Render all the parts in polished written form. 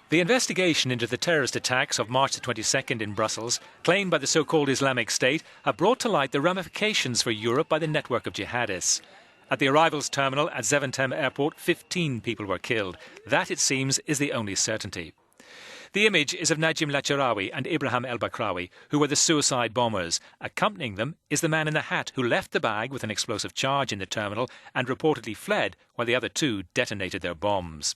The investigation into the terrorist attacks of March the 22nd in Brussels, claimed by the so-called Islamic State, have brought to light the ramifications for Europe by the network of jihadists. At the arrivals terminal at Zaventem airport, 15 people were killed. That, it seems, is the only certainty. The image is of Najim Laachraoui and Ibrahim Bakraoui, who were the suicide bombers. Accompanying them is the man in the hat who left the bag with an explosive charge in the terminal and reportedly fled while the other two detonated their bombs.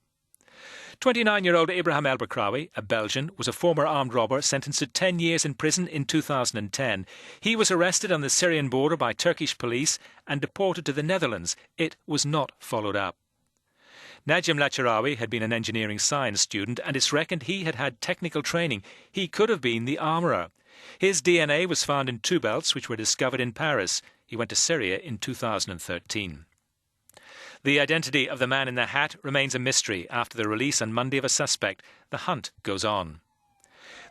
29-year-old Ibrahim Bakraoui, a Belgian, was a former armed robber sentenced to 10 years in prison in 2010. He was arrested on the Syrian border by Turkish police and deported to the Netherlands. It was not followed up. Najim Laachraoui had been an engineering science student, and it's reckoned he had had technical training. He could have been the armourer. His DNA was found in 2 belts which were discovered in Paris. He went to Syria in 2013. The identity of the man in the hat remains a mystery after the release on Monday of a suspect. The hunt goes on.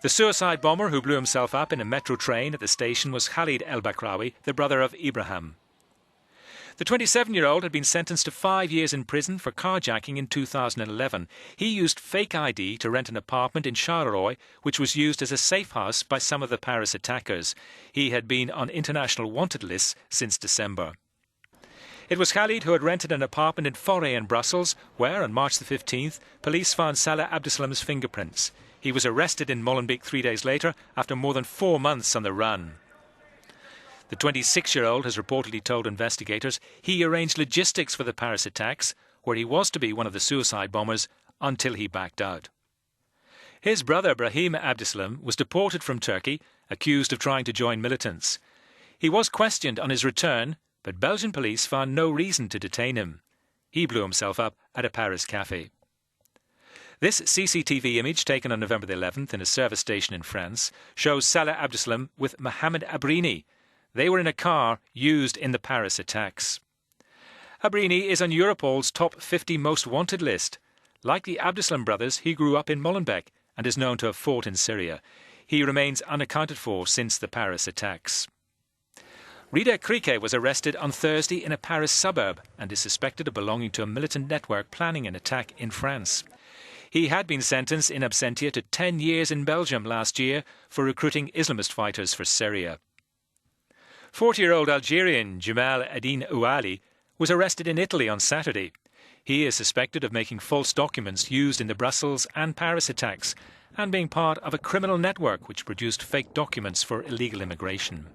The suicide bomber who blew himself up in a metro train at the station was Khalid Bakraoui, the brother of Ibrahim. The 27-year-old had been sentenced to 5 years in prison for carjacking in 2011. He used fake ID to rent an apartment in Laachraoui, which was used as a safe house by some of the Paris attackers. He had been on international wanted lists since December. It was Khalid who had rented an apartment in Forêt in Brussels, where, on March the 15th, police found Salah Abdeslam's fingerprints. He was arrested in Molenbeek 3 days later after more than 4 months on the run. The 26-year-old has reportedly told investigators he arranged logistics for the Paris attacks, where he was to be one of the suicide bombers, until he backed out. His brother Ibrahim Abdeslam was deported from Turkey, accused of trying to join militants. He was questioned on his return, but Belgian police found no reason to detain him. He blew himself up at a Paris cafe. This CCTV image, taken on November the 11th in a service station in France, shows Salah Abdeslam with Mohamed Abrini. They were in a car used in the Paris attacks. Abrini is on Europol's top 50 most wanted list. Like the Abdeslam brothers, he grew up in Molenbeek and is known to have fought in Syria. He remains unaccounted for since the Paris attacks. Rida Krike was arrested on Thursday in a Paris suburb and is suspected of belonging to a militant network planning an attack in France. He had been sentenced in absentia to 10 years in Belgium last year for recruiting Islamist fighters for Syria. 40-year-old Algerian Jamal Eddine Ouali was arrested in Italy on Saturday. He is suspected of making false documents used in the Brussels and Paris attacks and being part of a criminal network which produced fake documents for illegal immigration.